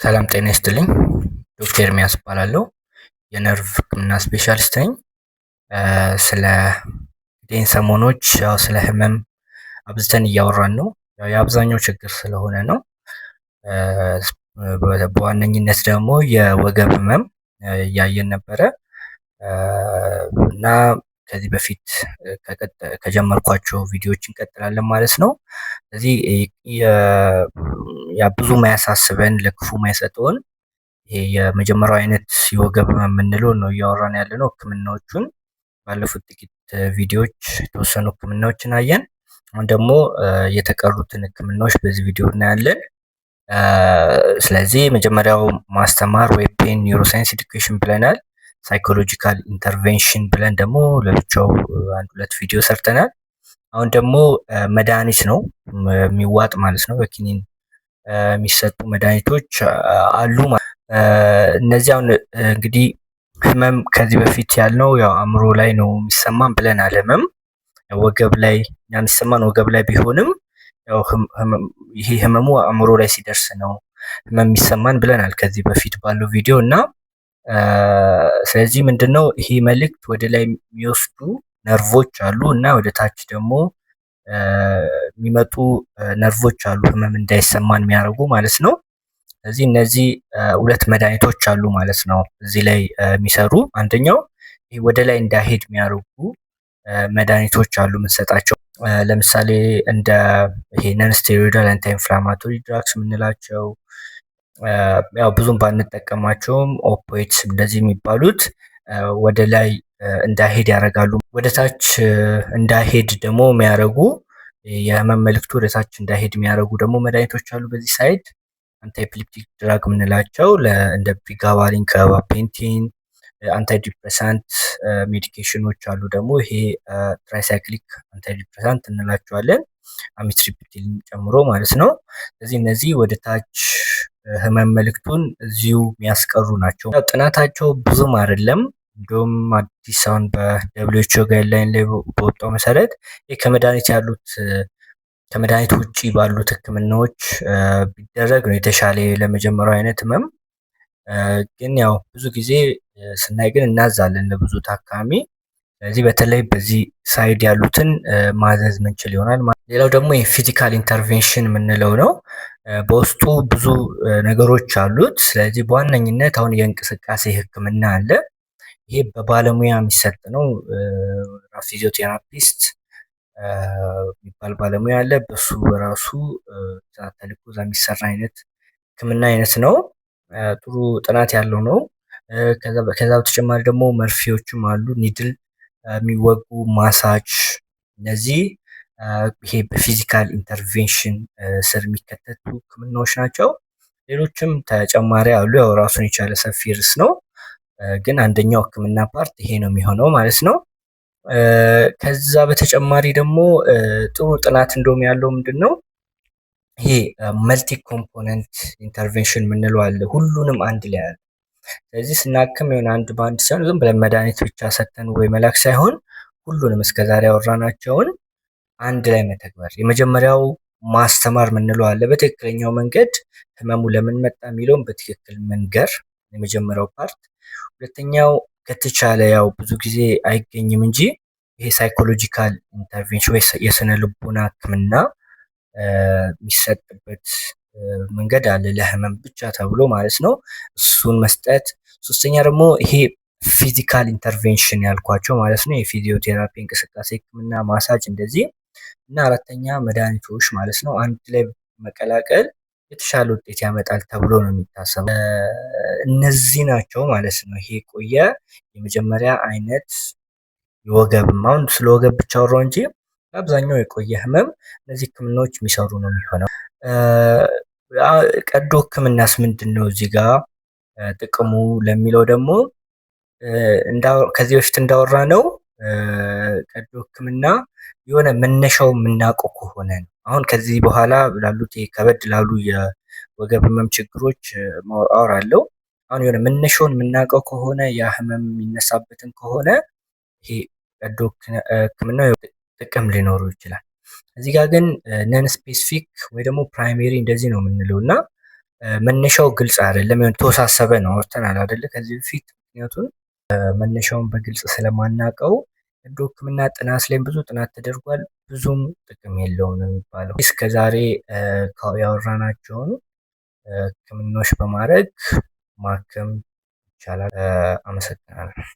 ሰላም ጤና ይስጥልኝ። ዶክተር ኤርሚያስ እባላለሁ። የነርቭ ሕክምና ስፔሻሊስት ነኝ። ስለ ጤና ሰሞኖች ስለ ህመም አብዝተን እያወራን ነው። የአብዛኛው ችግር ስለሆነ ነው። በዋነኝነት ደግሞ የወገብ ህመም እያየን ነበረ እና ከዚህ በፊት ከጀመርኳቸው ቪዲዮዎች እንቀጥላለን ማለት ነው። ስለዚህ ብዙ ማያሳስበን ለክፉ ማይሰጠውን ይሄ የመጀመሪያው አይነት የወገብ ህመም የምንለው ነው እያወራን ያለነው። ህክምናዎቹን ባለፉት ጥቂት ቪዲዮዎች የተወሰኑ ህክምናዎችን አየን። አሁን ደግሞ የተቀሩትን ህክምናዎች በዚህ ቪዲዮ እናያለን። ስለዚህ መጀመሪያው ማስተማር ወይ ፔን ኒውሮሳይንስ ኤዱኬሽን ብለናል። ሳይኮሎጂካል ኢንተርቬንሽን ብለን ደግሞ ለብቻው አንድ ሁለት ቪዲዮ ሰርተናል። አሁን ደግሞ መድኃኒት ነው የሚዋጥ ማለት ነው። በኪኒን የሚሰጡ መድኃኒቶች አሉ። እነዚህ አሁን እንግዲህ ህመም ከዚህ በፊት ያልነው ያው አእምሮ ላይ ነው የሚሰማን ብለናል። ህመም ወገብ ላይ የሚሰማን ወገብ ላይ ቢሆንም ያው ይሄ ህመሙ አእምሮ ላይ ሲደርስ ነው ህመም የሚሰማን ብለናል ከዚህ በፊት ባለው ቪዲዮ እና ስለዚህ ምንድነው ይሄ መልእክት ወደ ላይ የሚወስዱ ነርቮች አሉ እና ወደ ታች ደግሞ የሚመጡ ነርቮች አሉ ህመም እንዳይሰማን የሚያደርጉ ማለት ነው። ስለዚህ እነዚህ ሁለት መድኃኒቶች አሉ ማለት ነው እዚህ ላይ የሚሰሩ። አንደኛው ወደ ላይ እንዳይሄድ የሚያደርጉ መድኃኒቶች አሉ የምንሰጣቸው። ለምሳሌ እንደ ይሄ ነን ስቴሮይዳል አንቲ ኢንፍላማቶሪ ድራግስ የምንላቸው ያው ብዙም ባንጠቀማቸውም ኦፖይድስ እንደዚህ የሚባሉት ወደ ላይ እንዳይሄድ ያደርጋሉ። ወደ ታች እንዳይሄድ ደግሞ የሚያደርጉ የህመም መልእክቱ ወደ ታች እንዳይሄድ የሚያደርጉ ደግሞ መድኃኒቶች አሉ በዚህ ሳይድ። አንታይኤፒሌፕቲክ ድራግ የምንላቸው እንደ ፕሪጋባሊን፣ ካርባፔንቲን፣ አንታይዲፕሬሳንት ሜዲኬሽኖች አሉ ደግሞ ይሄ ትራይሳይክሊክ አንታይዲፕሬሳንት እንላቸዋለን አሚትሪፕቲልን ጨምሮ ማለት ነው። ስለዚህ እነዚህ ወደ ታች ህመም መልእክቱን እዚሁ የሚያስቀሩ ናቸው። ጥናታቸው ብዙም አይደለም። እንዲሁም አዲስ አሁን በደብሊውኤችኦ ጋይድላይን ላይ በወጣው መሰረት ከመድኃኒት ውጭ ባሉት ህክምናዎች ቢደረግ ነው የተሻለ ለመጀመሪያው አይነት ህመም። ግን ያው ብዙ ጊዜ ስናይ ግን እናዛለን ለብዙ ታካሚ። ስለዚህ በተለይ በዚህ ሳይድ ያሉትን ማዘዝ ምንችል ይሆናል። ሌላው ደግሞ የፊዚካል ኢንተርቬንሽን የምንለው ነው። በውስጡ ብዙ ነገሮች አሉት። ስለዚህ በዋነኝነት አሁን የእንቅስቃሴ ህክምና አለ። ይሄ በባለሙያ የሚሰጥ ነው። ፊዚዮቴራፒስት የሚባል ባለሙያ አለ። በሱ በራሱ ተልእኮ የሚሰራ አይነት ህክምና አይነት ነው። ጥሩ ጥናት ያለው ነው። ከዛ በተጨማሪ ደግሞ መርፌዎችም አሉ፣ ኒድል የሚወጉ ማሳጅ። እነዚህ ይሄ በፊዚካል ኢንተርቬንሽን ስር የሚከተቱ ህክምናዎች ናቸው። ሌሎችም ተጨማሪ አሉ። ያው ራሱን የቻለ ሰፊ ርዕስ ነው። ግን አንደኛው ህክምና ፓርት ይሄ ነው የሚሆነው ማለት ነው። ከዛ በተጨማሪ ደግሞ ጥሩ ጥናት እንደውም ያለው ምንድነው ይሄ መልቲ ኮምፖነንት ኢንተርቬንሽን የምንለው አለ። ሁሉንም አንድ ላይ አለ። ስለዚህ ስናክም የሆነ አንድ በአንድ ሳይሆን ዝም ብለን መድኃኒት ብቻ ሰተን ወይ መላክ ሳይሆን ሁሉንም እስከዛሬ ያወራናቸውን አንድ ላይ መተግበር። የመጀመሪያው ማስተማር የምንለው አለ። በትክክለኛው መንገድ ህመሙ ለምን መጣ የሚለውን በትክክል መንገር የመጀመሪያው ፓርት። ሁለተኛው ከተቻለ ያው ብዙ ጊዜ አይገኝም እንጂ ይሄ ሳይኮሎጂካል ኢንተርቬንሽን ወይ የስነ ልቦና ህክምና የሚሰጥበት መንገድ አለ ለህመም ብቻ ተብሎ ማለት ነው። እሱን መስጠት። ሶስተኛ ደግሞ ይሄ ፊዚካል ኢንተርቬንሽን ያልኳቸው ማለት ነው። የፊዚዮቴራፒ እንቅስቃሴ ህክምና፣ ማሳጅ እንደዚህ እና አራተኛ መድኃኒቶች ማለት ነው። አንድ ላይ መቀላቀል የተሻለ ውጤት ያመጣል ተብሎ ነው የሚታሰበው። እነዚህ ናቸው ማለት ነው። ይሄ ቆየ የመጀመሪያ አይነት የወገብ አሁን ስለ ወገብ ብቻ አወራሁ እንጂ አብዛኛው የቆየ ህመም እነዚህ ህክምናዎች የሚሰሩ ነው የሚሆነው። ቀዶ ህክምናስ ምንድን ነው እዚህ ጋር ጥቅሙ ለሚለው ደግሞ ከዚህ በፊት እንዳወራ ነው ቀዶ ህክምና የሆነ መነሻው የምናውቀው ከሆነ ነው። አሁን ከዚህ በኋላ ላሉት ከበድ ላሉ የወገብ ህመም ችግሮች አወራለሁ። አሁን የሆነ መነሻውን የምናውቀው ከሆነ ያ ህመም የሚነሳበትን ከሆነ ይሄ ቀዶ ህክምና ጥቅም ሊኖረው ይችላል። እዚህ ጋር ግን ነን ስፔሲፊክ ወይ ደግሞ ፕራይሜሪ እንደዚህ ነው የምንለው እና መነሻው ግልጽ አይደለም፣ ተወሳሰበ ነው። አውርተናል አይደለ ከዚህ በፊት። ምክንያቱም መነሻውን በግልጽ ስለማናውቀው እንደ ሕክምና ጥናት ላይ ብዙ ጥናት ተደርጓል፣ ብዙም ጥቅም የለውም ነው የሚባለው። እስከዛሬ ያወራናቸውን ሕክምናዎች በማድረግ ማከም ይቻላል። አመሰግናለሁ።